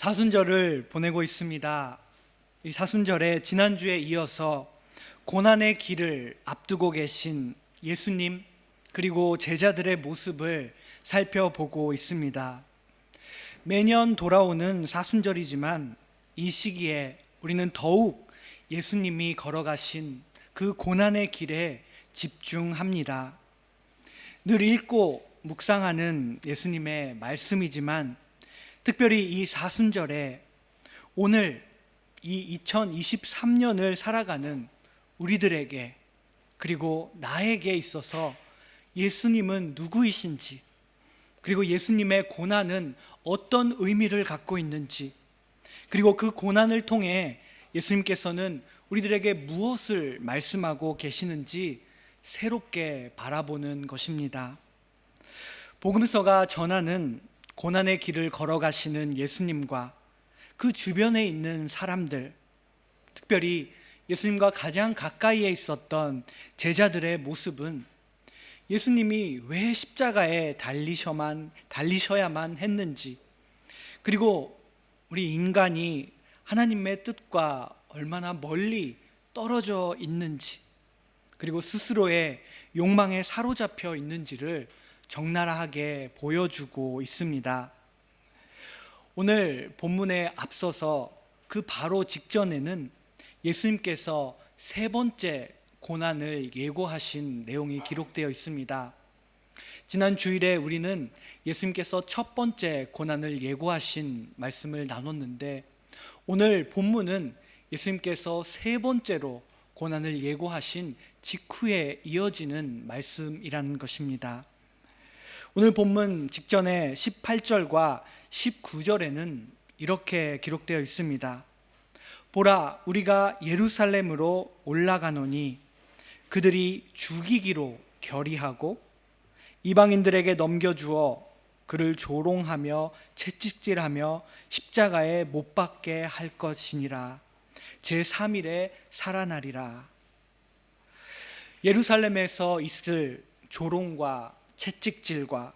사순절을 보내고 있습니다. 이 사순절에 지난주에 이어서 고난의 길을 앞두고 계신 예수님 그리고 제자들의 모습을 살펴보고 있습니다. 매년 돌아오는 사순절이지만 이 시기에 우리는 더욱 예수님이 걸어가신 그 고난의 길에 집중합니다. 늘 읽고 묵상하는 예수님의 말씀이지만 특별히 이 사순절에 오늘 이 2023년을 살아가는 우리들에게 그리고 나에게 있어서 예수님은 누구이신지, 그리고 예수님의 고난은 어떤 의미를 갖고 있는지, 그리고 그 고난을 통해 예수님께서는 우리들에게 무엇을 말씀하고 계시는지 새롭게 바라보는 것입니다. 복음서가 전하는 고난의 길을 걸어가시는 예수님과 그 주변에 있는 사람들, 특별히 예수님과 가장 가까이에 있었던 제자들의 모습은 예수님이 왜 십자가에 달리셔야만 했는지, 그리고 우리 인간이 하나님의 뜻과 얼마나 멀리 떨어져 있는지, 그리고 스스로의 욕망에 사로잡혀 있는지를 적나라하게 보여주고 있습니다. 오늘 본문에 앞서서 그 바로 직전에는 예수님께서 세 번째 고난을 예고하신 내용이 기록되어 있습니다. 지난 주일에 우리는 예수님께서 첫 번째 고난을 예고하신 말씀을 나눴는데, 오늘 본문은 예수님께서 세 번째로 고난을 예고하신 직후에 이어지는 말씀이라는 것입니다. 오늘 본문 직전에 18절과 19절에는 이렇게 기록되어 있습니다. 보라, 우리가 예루살렘으로 올라가노니 그들이 죽이기로 결의하고 이방인들에게 넘겨주어 그를 조롱하며 채찍질하며 십자가에 못 박게 할 것이니라. 제3일에 살아나리라. 예루살렘에서 있을 조롱과 채찍질과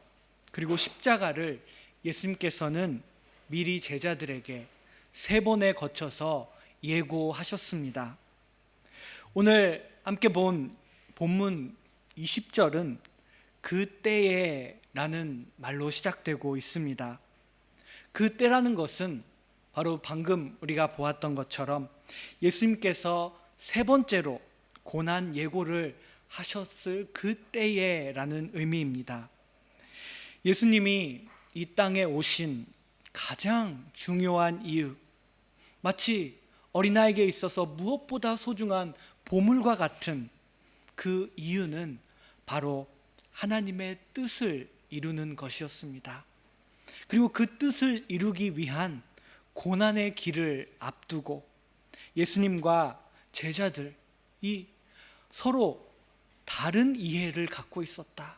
그리고 십자가를 예수님께서는 미리 제자들에게 세 번에 거쳐서 예고하셨습니다. 오늘 함께 본 본문 20절은 그때에 라는 말로 시작되고 있습니다. 그때라는 것은 바로 방금 우리가 보았던 것처럼 예수님께서 세 번째로 고난 예고를 하셨을 그때에 라는 의미입니다. 예수님이 이 땅에 오신 가장 중요한 이유, 마치 어린아이에게 있어서 무엇보다 소중한 보물과 같은 그 이유는 바로 하나님의 뜻을 이루는 것이었습니다. 그리고 그 뜻을 이루기 위한 고난의 길을 앞두고 예수님과 제자들이 서로 다른 이해를 갖고 있었다.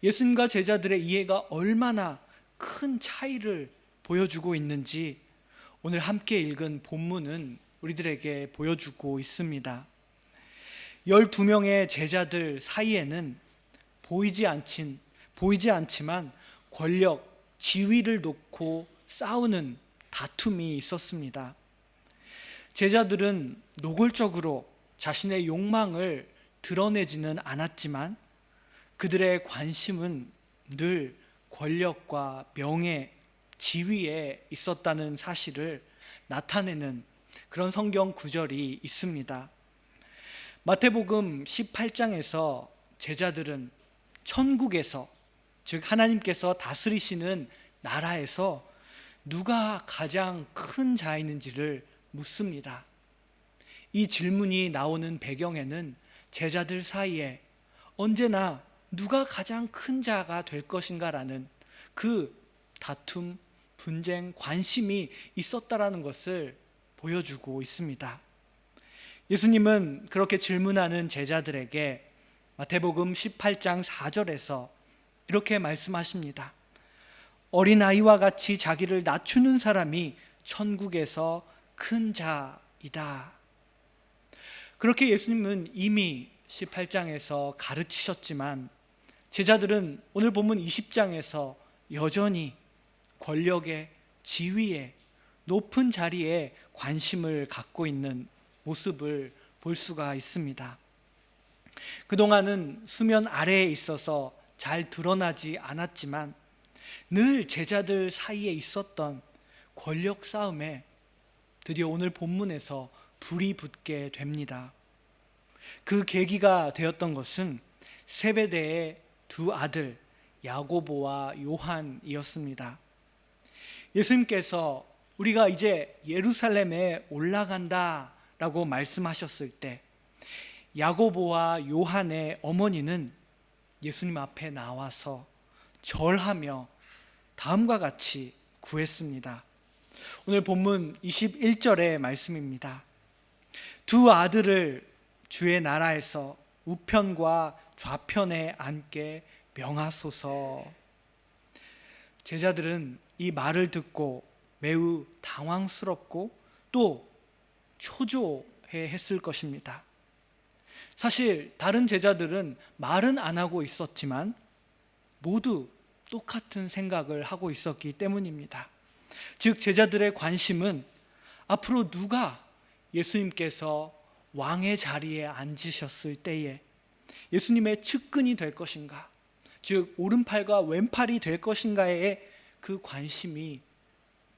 예수님과 제자들의 이해가 얼마나 큰 차이를 보여주고 있는지 오늘 함께 읽은 본문은 우리들에게 보여주고 있습니다. 12명의 제자들 사이에는 보이지 않지만 권력, 지위를 놓고 싸우는 다툼이 있었습니다. 제자들은 노골적으로 자신의 욕망을 드러내지는 않았지만 그들의 관심은 늘 권력과 명예, 지위에 있었다는 사실을 나타내는 그런 성경 구절이 있습니다. 마태복음 18장에서 제자들은 천국에서, 즉 하나님께서 다스리시는 나라에서 누가 가장 큰 자이는지를 묻습니다. 이 질문이 나오는 배경에는 제자들 사이에 언제나 누가 가장 큰 자가 될 것인가라는 그 다툼, 분쟁, 관심이 있었다라는 것을 보여주고 있습니다. 예수님은 그렇게 질문하는 제자들에게 마태복음 18장 4절에서 이렇게 말씀하십니다. 어린아이와 같이 자기를 낮추는 사람이 천국에서 큰 자이다. 그렇게 예수님은 이미 18장에서 가르치셨지만 제자들은 오늘 본문 20장에서 여전히 권력의 지위에 높은 자리에 관심을 갖고 있는 모습을 볼 수가 있습니다. 그동안은 수면 아래에 있어서 잘 드러나지 않았지만 늘 제자들 사이에 있었던 권력 싸움에 드디어 오늘 본문에서 불이 붙게 됩니다. 그 계기가 되었던 것은 세베대의 두 아들 야고보와 요한이었습니다. 예수님께서 우리가 이제 예루살렘에 올라간다 라고 말씀하셨을 때 야고보와 요한의 어머니는 예수님 앞에 나와서 절하며 다음과 같이 구했습니다. 오늘 본문 21절의 말씀입니다. 두 아들을 주의 나라에서 우편과 좌편에 앉게 명하소서. 제자들은 이 말을 듣고 매우 당황스럽고 또 초조해 했을 것입니다. 사실 다른 제자들은 말은 안 하고 있었지만 모두 똑같은 생각을 하고 있었기 때문입니다. 즉 제자들의 관심은 앞으로 누가 예수님께서 왕의 자리에 앉으셨을 때에 예수님의 측근이 될 것인가, 즉 오른팔과 왼팔이 될 것인가에 그 관심이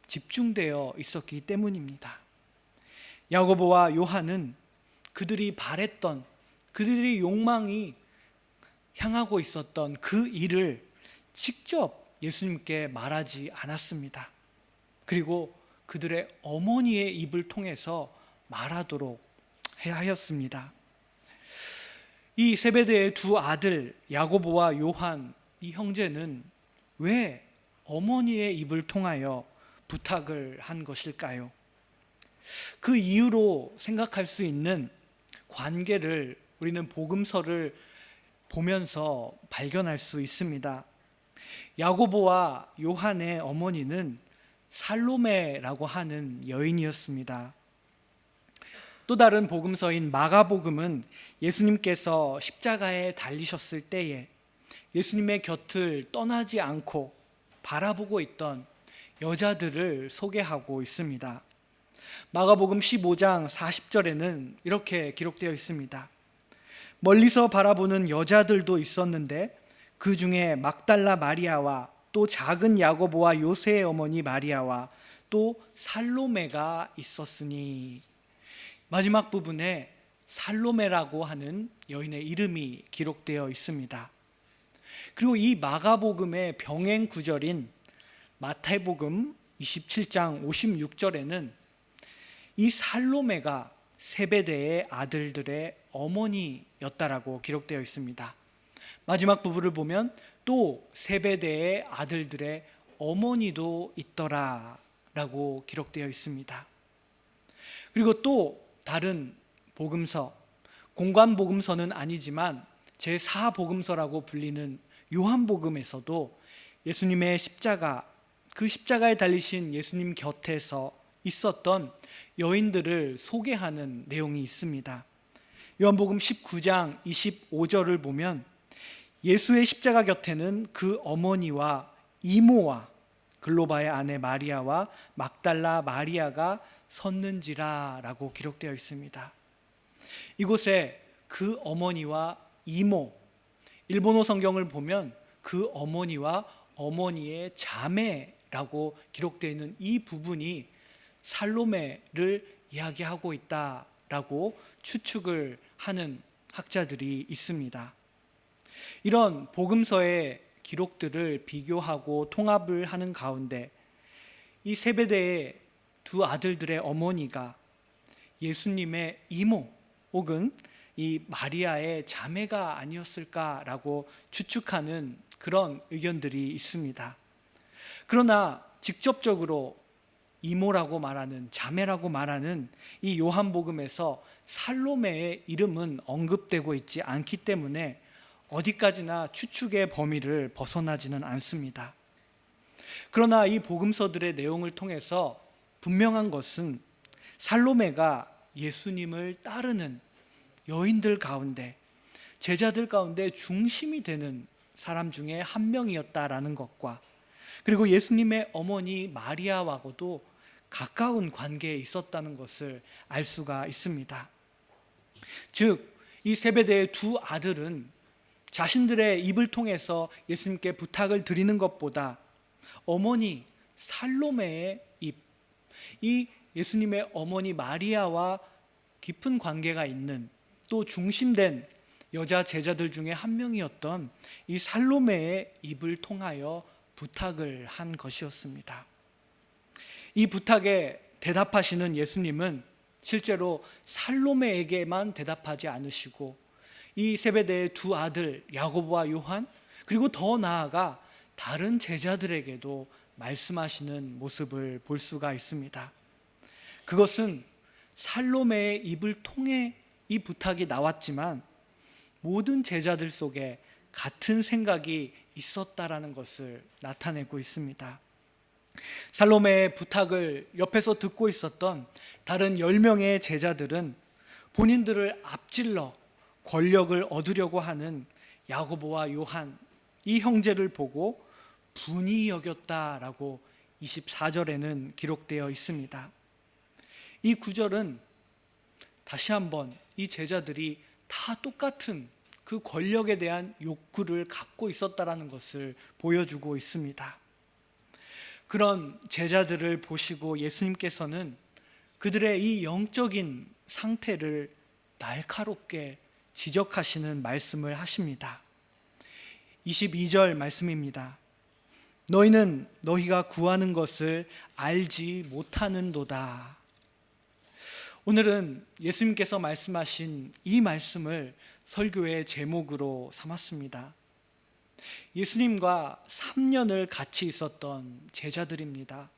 집중되어 있었기 때문입니다. 야고보와 요한은 그들이 바랬던, 그들의 욕망이 향하고 있었던 그 일을 직접 예수님께 말하지 않았습니다. 그리고 그들의 어머니의 입을 통해서 말하도록 하였습니다. 이 세베대의 두 아들 야고보와 요한, 이 형제는 왜 어머니의 입을 통하여 부탁을 한 것일까요? 그 이유로 생각할 수 있는 관계를 우리는 복음서를 보면서 발견할 수 있습니다. 야고보와 요한의 어머니는 살로메라고 하는 여인이었습니다. 또 다른 복음서인 마가복음은 예수님께서 십자가에 달리셨을 때에 예수님의 곁을 떠나지 않고 바라보고 있던 여자들을 소개하고 있습니다. 마가복음 15장 40절에는 이렇게 기록되어 있습니다. 멀리서 바라보는 여자들도 있었는데 그 중에 막달라 마리아와 또 작은 야고보와 요새의 어머니 마리아와 또 살로메가 있었으니, 마지막 부분에 살로메라고 하는 여인의 이름이 기록되어 있습니다. 그리고 이 마가복음의 병행 구절인 마태복음 27장 56절에는 이 살로메가 세베대의 아들들의 어머니였다라고 기록되어 있습니다. 마지막 부분을 보면 또 세베대의 아들들의 어머니도 있더라 라고 기록되어 있습니다. 그리고 또 다른 복음서, 공관복음서는 아니지만 제4복음서라고 불리는 요한복음에서도 예수님의 십자가, 그 십자가에 달리신 예수님 곁에서 있었던 여인들을 소개하는 내용이 있습니다. 요한복음 19장 25절을 보면 예수의 십자가 곁에는 그 어머니와 이모와 글로바의 아내 마리아와 막달라 마리아가 섰는지라 라고 기록되어 있습니다. 이곳에 그 어머니와 이모, 일본어 성경을 보면 그 어머니와 어머니의 자매라고 기록되어 있는 이 부분이 살로메를 이야기하고 있다라고 추측을 하는 학자들이 있습니다. 이런 복음서의 기록들을 비교하고 통합을 하는 가운데 이 세베대의 두 아들들의 어머니가 예수님의 이모 혹은 이 마리아의 자매가 아니었을까라고 추측하는 그런 의견들이 있습니다. 그러나 직접적으로 이모라고 말하는, 자매라고 말하는 이 요한복음에서 살로메의 이름은 언급되고 있지 않기 때문에 어디까지나 추측의 범위를 벗어나지는 않습니다. 그러나 이 복음서들의 내용을 통해서 분명한 것은 살로메가 예수님을 따르는 여인들 가운데, 제자들 가운데 중심이 되는 사람 중에 한 명이었다라는 것과, 그리고 예수님의 어머니 마리아와도 가까운 관계에 있었다는 것을 알 수가 있습니다. 즉, 이 세베대의 두 아들은 자신들의 입을 통해서 예수님께 부탁을 드리는 것보다 어머니 살로메의 입, 이 예수님의 어머니 마리아와 깊은 관계가 있는 또 중심된 여자 제자들 중에 한 명이었던 이 살로메의 입을 통하여 부탁을 한 것이었습니다. 이 부탁에 대답하시는 예수님은 실제로 살로메에게만 대답하지 않으시고 이 세베대의 두 아들 야고보와 요한, 그리고 더 나아가 다른 제자들에게도 말씀하시는 모습을 볼 수가 있습니다. 그것은 살로메의 입을 통해 이 부탁이 나왔지만 모든 제자들 속에 같은 생각이 있었다라는 것을 나타내고 있습니다. 살로메의 부탁을 옆에서 듣고 있었던 다른 10명의 제자들은 본인들을 앞질러 권력을 얻으려고 하는 야고보와 요한, 이 형제를 보고 분이 여겼다라고 24절에는 기록되어 있습니다. 이 구절은 다시 한번 이 제자들이 다 똑같은 그 권력에 대한 욕구를 갖고 있었다라는 것을 보여주고 있습니다. 그런 제자들을 보시고 예수님께서는 그들의 이 영적인 상태를 날카롭게 지적하시는 말씀을 하십니다. 22절 말씀입니다. 너희는 너희가 구하는 것을 알지 못하는도다. 오늘은 예수님께서 말씀하신 이 말씀을 설교의 제목으로 삼았습니다. 예수님과 3년을 같이 있었던 제자들입니다.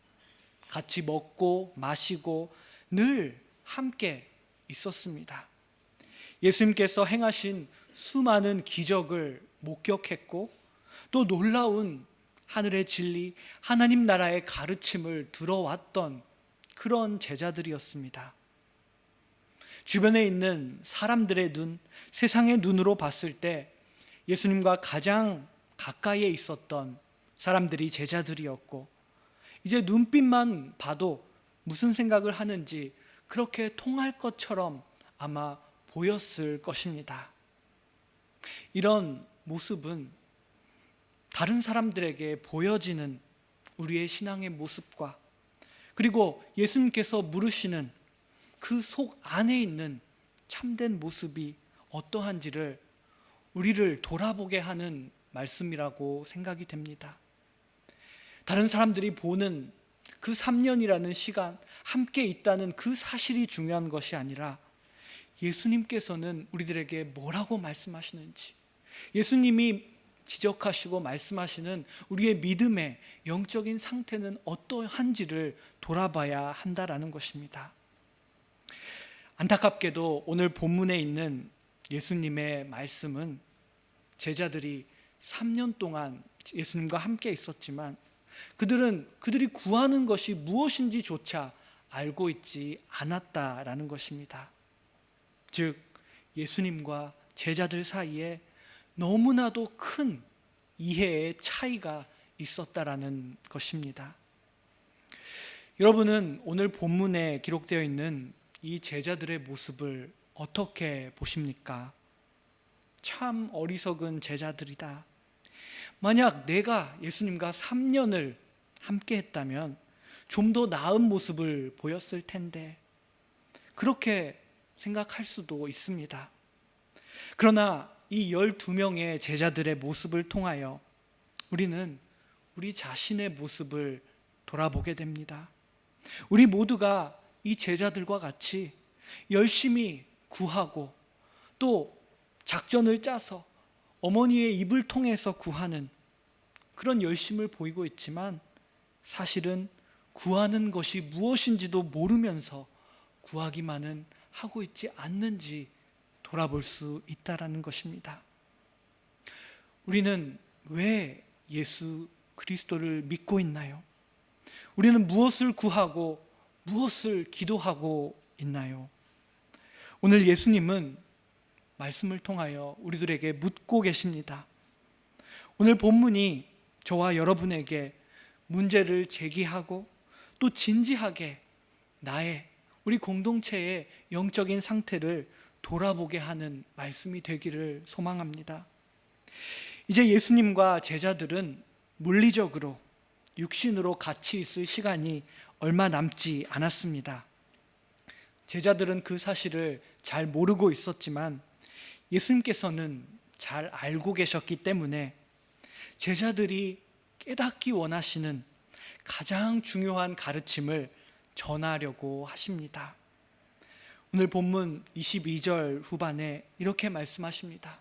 같이 먹고 마시고 늘 함께 있었습니다. 예수님께서 행하신 수많은 기적을 목격했고 또 놀라운 하늘의 진리, 하나님 나라의 가르침을 들어왔던 그런 제자들이었습니다. 주변에 있는 사람들의 눈, 세상의 눈으로 봤을 때 예수님과 가장 가까이에 있었던 사람들이 제자들이었고, 이제 눈빛만 봐도 무슨 생각을 하는지 그렇게 통할 것처럼 아마 보였을 것입니다. 이런 모습은 다른 사람들에게 보여지는 우리의 신앙의 모습과, 그리고 예수님께서 물으시는 그 속 안에 있는 참된 모습이 어떠한지를 우리를 돌아보게 하는 말씀이라고 생각이 됩니다. 다른 사람들이 보는 그 3년이라는 시간, 함께 있다는 그 사실이 중요한 것이 아니라 예수님께서는 우리들에게 뭐라고 말씀하시는지, 예수님이 지적하시고 말씀하시는 우리의 믿음의 영적인 상태는 어떠한지를 돌아봐야 한다라는 것입니다. 안타깝게도 오늘 본문에 있는 예수님의 말씀은 제자들이 3년 동안 예수님과 함께 있었지만 그들이 구하는 것이 무엇인지조차 알고 있지 않았다라는 것입니다. 즉, 예수님과 제자들 사이에 너무나도 큰 이해의 차이가 있었다라는 것입니다. 여러분은 오늘 본문에 기록되어 있는 이 제자들의 모습을 어떻게 보십니까? 참 어리석은 제자들이다. 만약 내가 예수님과 3년을 함께 했다면 좀 더 나은 모습을 보였을 텐데, 그렇게 생각할 수도 있습니다. 그러나 이 12명의 제자들의 모습을 통하여 우리는 우리 자신의 모습을 돌아보게 됩니다. 우리 모두가 이 제자들과 같이 열심히 구하고 또 작전을 짜서 어머니의 입을 통해서 구하는 그런 열심을 보이고 있지만, 사실은 구하는 것이 무엇인지도 모르면서 구하기만은 하고 있지 않는지 돌아볼 수 있다라는 것입니다. 우리는 왜 예수 그리스도를 믿고 있나요? 우리는 무엇을 구하고 무엇을 기도하고 있나요? 오늘 예수님은 말씀을 통하여 우리들에게 묻고 계십니다. 오늘 본문이 저와 여러분에게 문제를 제기하고 또 진지하게 우리 공동체의 영적인 상태를 돌아보게 하는 말씀이 되기를 소망합니다. 이제 예수님과 제자들은 물리적으로 육신으로 같이 있을 시간이 얼마 남지 않았습니다. 제자들은 그 사실을 잘 모르고 있었지만 예수님께서는 잘 알고 계셨기 때문에 제자들이 깨닫기 원하시는 가장 중요한 가르침을 전하려고 하십니다. 오늘 본문 22절 후반에 이렇게 말씀하십니다.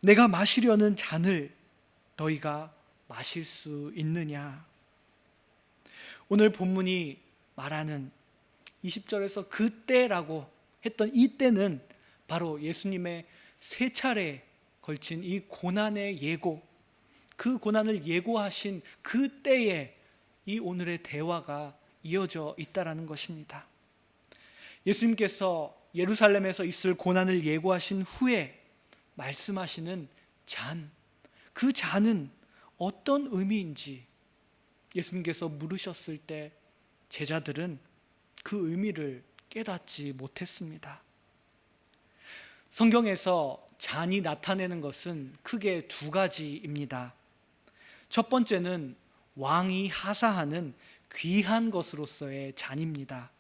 내가 마시려는 잔을 너희가 마실 수 있느냐? 오늘 본문이 말하는 20절에서 그때라고 했던 이 때는 바로 예수님의 세 차례에 걸친 이 고난의 예고, 그 고난을 예고하신 그 때에 이 오늘의 대화가 이어져 있다라는 것입니다. 예수님께서 예루살렘에서 있을 고난을 예고하신 후에 말씀하시는 잔, 그 잔은 어떤 의미인지 예수님께서 물으셨을 때 제자들은 그 의미를 깨닫지 못했습니다. 성경에서 잔이 나타내는 것은 크게 두 가지입니다. 첫 번째는 왕이 하사하는 귀한 것으로서의 잔입니다.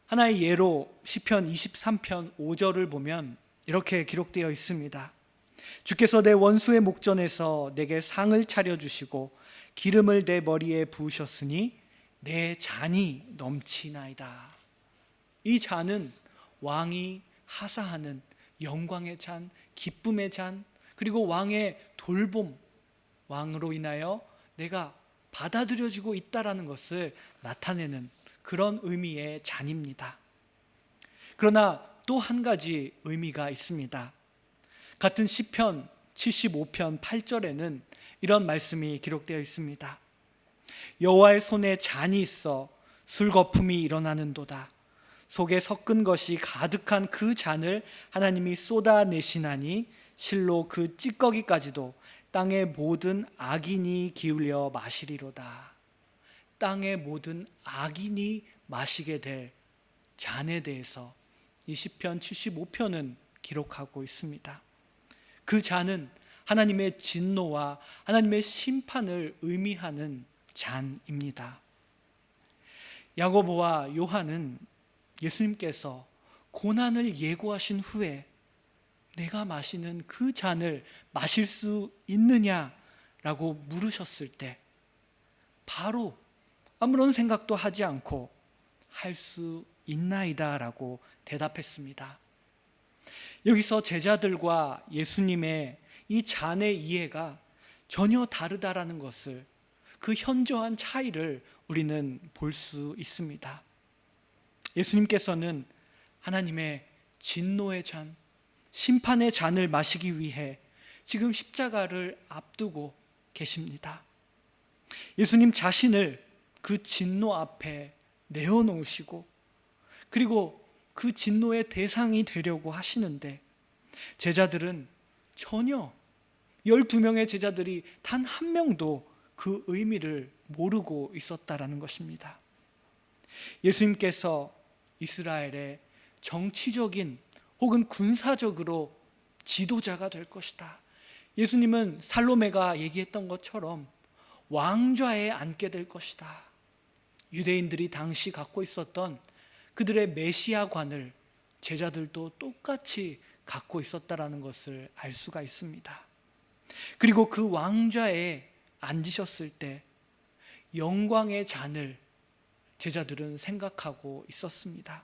하나의 예로 시편 23편 5절을 보면 이렇게 기록되어 있습니다. 주께서 내 원수의 목전에서 내게 상을 차려주시고 기름을 내 머리에 부으셨으니 내 잔이 넘치나이다. 이 잔은 왕이 하사하는 영광의 잔, 기쁨의 잔, 그리고 왕의 돌봄, 왕으로 인하여 내가 받아들여지고 있다라는 것을 나타내는 그런 의미의 잔입니다. 그러나 또 한 가지 의미가 있습니다. 같은 시편 75편 8절에는 이런 말씀이 기록되어 있습니다. 여호와의 손에 잔이 있어 술거품이 일어나는도다. 속에 섞은 것이 가득한 그 잔을 하나님이 쏟아내시나니 실로 그 찌꺼기까지도 땅의 모든 악인이 기울여 마시리로다. 땅의 모든 악인이 마시게 될 잔에 대해서 이 시편 75편은 기록하고 있습니다. 그 잔은 하나님의 진노와 하나님의 심판을 의미하는 잔입니다. 야고보와 요한은 예수님께서 고난을 예고하신 후에 내가 마시는 그 잔을 마실 수 있느냐라고 물으셨을 때 바로 아무런 생각도 하지 않고 할 수 있나이다 라고 대답했습니다. 여기서 제자들과 예수님의 이 잔의 이해가 전혀 다르다라는 것을, 그 현저한 차이를 우리는 볼 수 있습니다. 예수님께서는 하나님의 진노의 잔, 심판의 잔을 마시기 위해 지금 십자가를 앞두고 계십니다. 예수님 자신을 그 진노 앞에 내어놓으시고 그리고 그 진노의 대상이 되려고 하시는데 제자들은 전혀 12명의 제자들이 단 한 명도 그 의미를 모르고 있었다라는 것입니다. 예수님께서 이스라엘의 정치적인 혹은 군사적으로 지도자가 될 것이다. 예수님은 살로메가 얘기했던 것처럼 왕좌에 앉게 될 것이다. 유대인들이 당시 갖고 있었던 그들의 메시아관을 제자들도 똑같이 갖고 있었다라는 것을 알 수가 있습니다. 그리고 그 왕좌에 앉으셨을 때 영광의 잔을 제자들은 생각하고 있었습니다.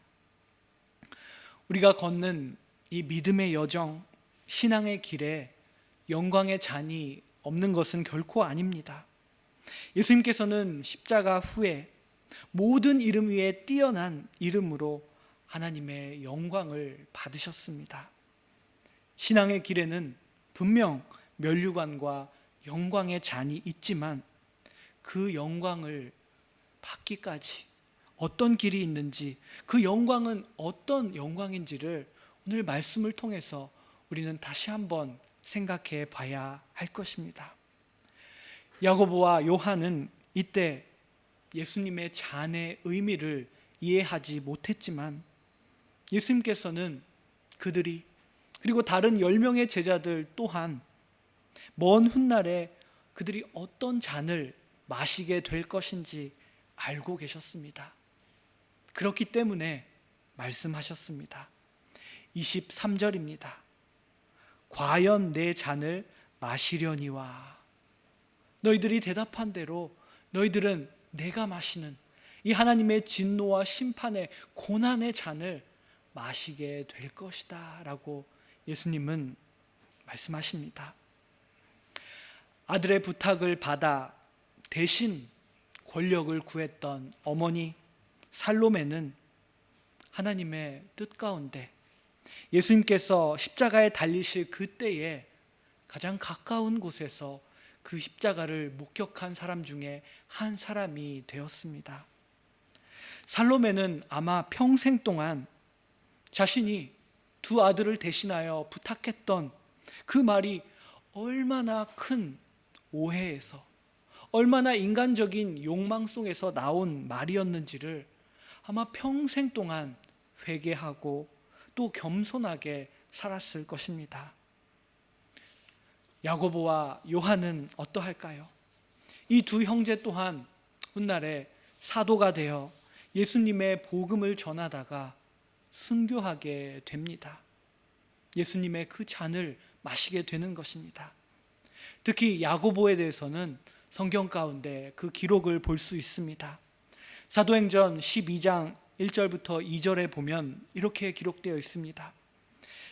우리가 걷는 이 믿음의 여정, 신앙의 길에 영광의 잔이 없는 것은 결코 아닙니다. 예수님께서는 십자가 후에 모든 이름 위에 뛰어난 이름으로 하나님의 영광을 받으셨습니다. 신앙의 길에는 분명 면류관과 영광의 잔이 있지만 그 영광을 받기까지 어떤 길이 있는지, 그 영광은 어떤 영광인지를 오늘 말씀을 통해서 우리는 다시 한번 생각해 봐야 할 것입니다. 야고보와 요한은 이때 예수님의 잔의 의미를 이해하지 못했지만 예수님께서는 그들이 그리고 다른 10명의 제자들 또한 먼 훗날에 그들이 어떤 잔을 마시게 될 것인지 알고 계셨습니다. 그렇기 때문에 말씀하셨습니다. 23절입니다. 과연 내 잔을 마시려니와. 너희들이 대답한 대로 너희들은 내가 마시는 이 하나님의 진노와 심판의 고난의 잔을 마시게 될 것이다 라고 예수님은 말씀하십니다. 아들의 부탁을 받아 대신 권력을 구했던 어머니 살로메는 하나님의 뜻 가운데 예수님께서 십자가에 달리실 그때에 가장 가까운 곳에서 그 십자가를 목격한 사람 중에 한 사람이 되었습니다. 살로메는 아마 평생 동안 자신이 두 아들을 대신하여 부탁했던 그 말이 얼마나 큰 오해에서 얼마나 인간적인 욕망 속에서 나온 말이었는지를 아마 평생 동안 회개하고 또 겸손하게 살았을 것입니다. 야고보와 요한은 어떠할까요? 이 두 형제 또한 훗날에 사도가 되어 예수님의 복음을 전하다가 순교하게 됩니다. 예수님의 그 잔을 마시게 되는 것입니다. 특히 야고보에 대해서는 성경 가운데 그 기록을 볼 수 있습니다. 사도행전 12장 1절부터 2절에 보면 이렇게 기록되어 있습니다.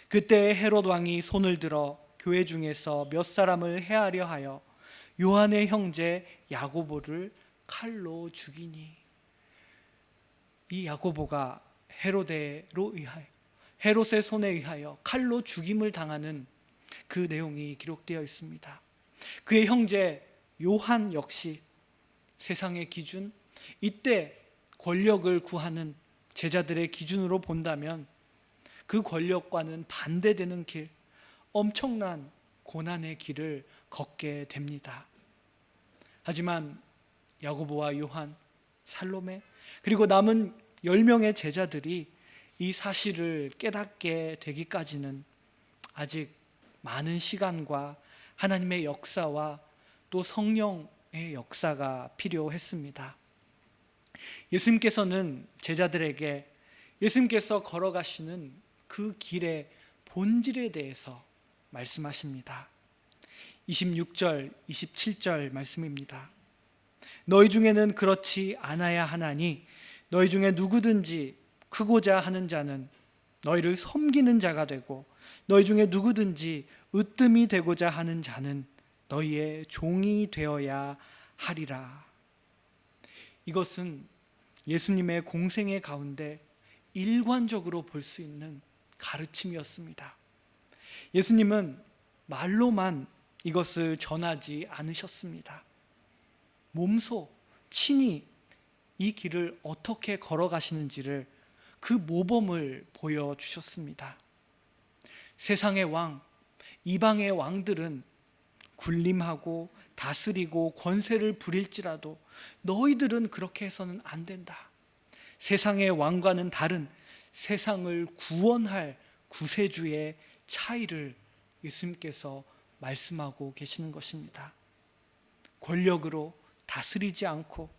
그때 헤롯 왕이 손을 들어 교회 중에서 몇 사람을 해하려 하여 요한의 형제 야고보를 칼로 죽이니. 이 야고보가 헤롯의 손에 의하여 칼로 죽임을 당하는 그 내용이 기록되어 있습니다. 그의 형제 요한 역시 세상의 기준, 이때 권력을 구하는 제자들의 기준으로 본다면 그 권력과는 반대되는 길, 엄청난 고난의 길을 걷게 됩니다. 하지만 야고보와 요한, 살로메 그리고 남은 10명의 제자들이 이 사실을 깨닫게 되기까지는 아직 많은 시간과 하나님의 역사와 또 성령의 역사가 필요했습니다. 예수님께서는 제자들에게 예수님께서 걸어가시는 그 길의 본질에 대해서 말씀하십니다. 26절, 27절 말씀입니다. 너희 중에는 그렇지 않아야 하나니 너희 중에 누구든지 크고자 하는 자는 너희를 섬기는 자가 되고 너희 중에 누구든지 으뜸이 되고자 하는 자는 너희의 종이 되어야 하리라. 이것은 예수님의 공생의 가운데 일관적으로 볼 수 있는 가르침이었습니다. 예수님은 말로만 이것을 전하지 않으셨습니다. 몸소 친히 이 길을 어떻게 걸어가시는지를 그 모범을 보여주셨습니다. 세상의 왕, 이방의 왕들은 군림하고 다스리고 권세를 부릴지라도 너희들은 그렇게 해서는 안 된다. 세상의 왕과는 다른 세상을 구원할 구세주의 차이를 예수님께서 말씀하고 계시는 것입니다. 권력으로 다스리지 않고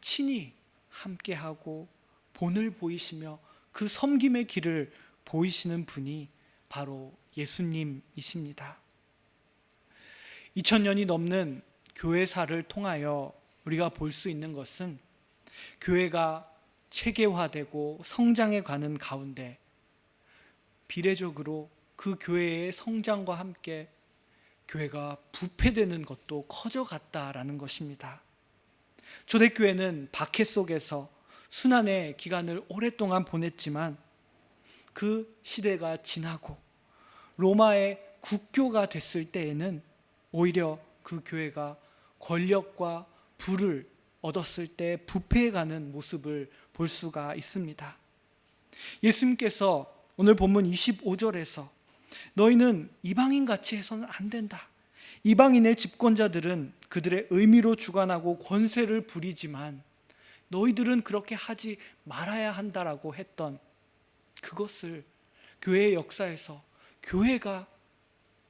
친히 함께하고 본을 보이시며 그 섬김의 길을 보이시는 분이 바로 예수님이십니다. 2000년이 넘는 교회사를 통하여 우리가 볼 수 있는 것은 교회가 체계화되고 성장해 가는 가운데 비례적으로 그 교회의 성장과 함께 교회가 부패되는 것도 커져갔다라는 것입니다. 초대교회는 박해 속에서 순환의 기간을 오랫동안 보냈지만 그 시대가 지나고 로마의 국교가 됐을 때에는 오히려 그 교회가 권력과 부를 얻었을 때 부패해가는 모습을 볼 수가 있습니다. 예수님께서 오늘 본문 25절에서 너희는 이방인같이 해서는 안 된다. 이방인의 집권자들은 그들의 의미로 주관하고 권세를 부리지만 너희들은 그렇게 하지 말아야 한다라고 했던 그것을 교회의 역사에서 교회가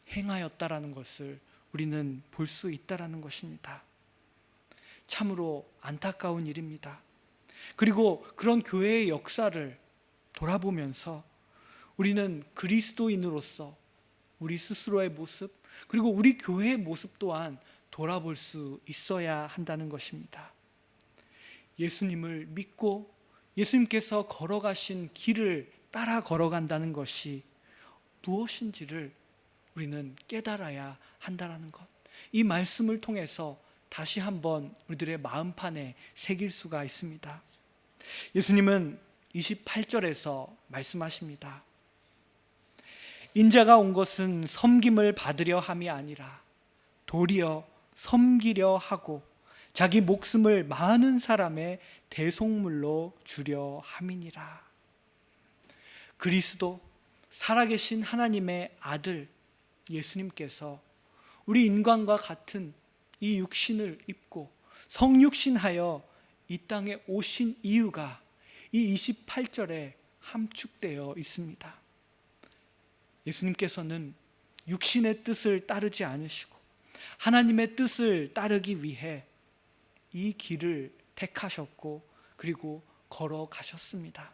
행하였다라는 것을 우리는 볼 수 있다라는 것입니다. 참으로 안타까운 일입니다. 그리고 그런 교회의 역사를 돌아보면서 우리는 그리스도인으로서 우리 스스로의 모습, 그리고 우리 교회의 모습 또한 돌아볼 수 있어야 한다는 것입니다. 예수님을 믿고 예수님께서 걸어가신 길을 따라 걸어간다는 것이 무엇인지를 우리는 깨달아야 한다는 것, 이 말씀을 통해서 다시 한번 우리들의 마음판에 새길 수가 있습니다. 예수님은 28절에서 말씀하십니다. 인자가 온 것은 섬김을 받으려 함이 아니라 도리어 섬기려 하고 자기 목숨을 많은 사람의 대속물로 주려 함이니라. 그리스도, 살아계신 하나님의 아들 예수님께서 우리 인간과 같은 이 육신을 입고 성육신하여 이 땅에 오신 이유가 이 28절에 함축되어 있습니다. 예수님께서는 육신의 뜻을 따르지 않으시고 하나님의 뜻을 따르기 위해 이 길을 택하셨고 그리고 걸어가셨습니다.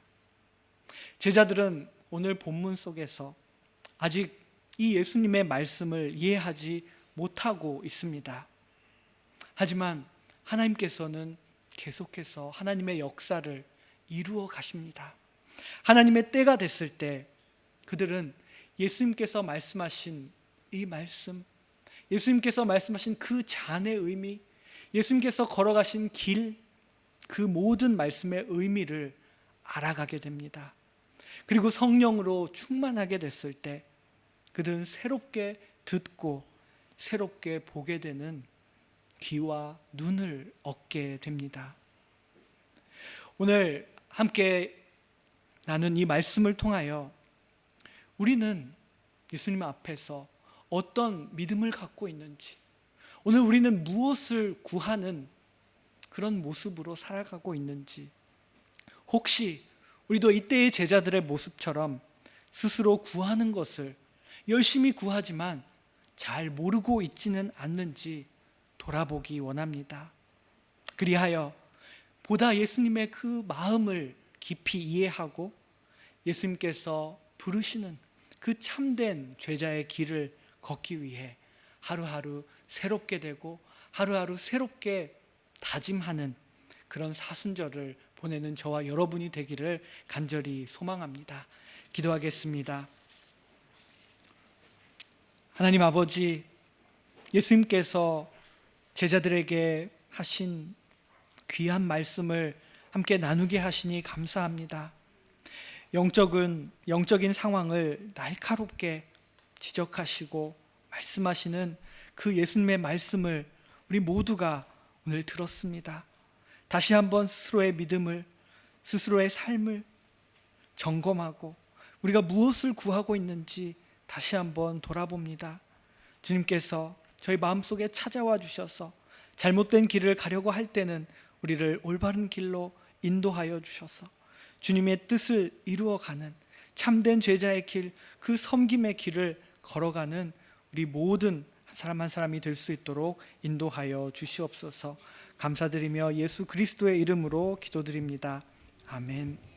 제자들은 오늘 본문 속에서 아직 이 예수님의 말씀을 이해하지 못하고 있습니다. 하지만 하나님께서는 계속해서 하나님의 역사를 이루어 가십니다. 하나님의 때가 됐을 때 그들은 예수님께서 말씀하신 이 말씀, 예수님께서 말씀하신 그 잔의 의미, 예수님께서 걸어가신 길, 그 모든 말씀의 의미를 알아가게 됩니다. 그리고 성령으로 충만하게 됐을 때 그들은 새롭게 듣고 새롭게 보게 되는 귀와 눈을 얻게 됩니다. 오늘 함께 나눈 이 말씀을 통하여 우리는 예수님 앞에서 어떤 믿음을 갖고 있는지, 오늘 우리는 무엇을 구하는 그런 모습으로 살아가고 있는지, 혹시 우리도 이때의 제자들의 모습처럼 스스로 구하는 것을 열심히 구하지만 잘 모르고 있지는 않는지 돌아보기 원합니다. 그리하여 보다 예수님의 그 마음을 깊이 이해하고 예수님께서 부르시는 그 참된 제자의 길을 걷기 위해 하루하루 새롭게 되고 하루하루 새롭게 다짐하는 그런 사순절을 보내는 저와 여러분이 되기를 간절히 소망합니다. 기도하겠습니다. 하나님 아버지, 예수님께서 제자들에게 하신 귀한 말씀을 함께 나누게 하시니 감사합니다. 영적인 상황을 날카롭게 지적하시고 말씀하시는 그 예수님의 말씀을 우리 모두가 오늘 들었습니다. 다시 한번 스스로의 믿음을, 스스로의 삶을 점검하고 우리가 무엇을 구하고 있는지 다시 한번 돌아봅니다. 주님께서 저희 마음속에 찾아와 주셔서 잘못된 길을 가려고 할 때는 우리를 올바른 길로 인도하여 주셔서 주님의 뜻을 이루어가는 참된 제자의 길, 그 섬김의 길을 걸어가는 우리 모든 한 사람 한 사람이 될 수 있도록 인도하여 주시옵소서. 감사드리며 예수 그리스도의 이름으로 기도드립니다. 아멘.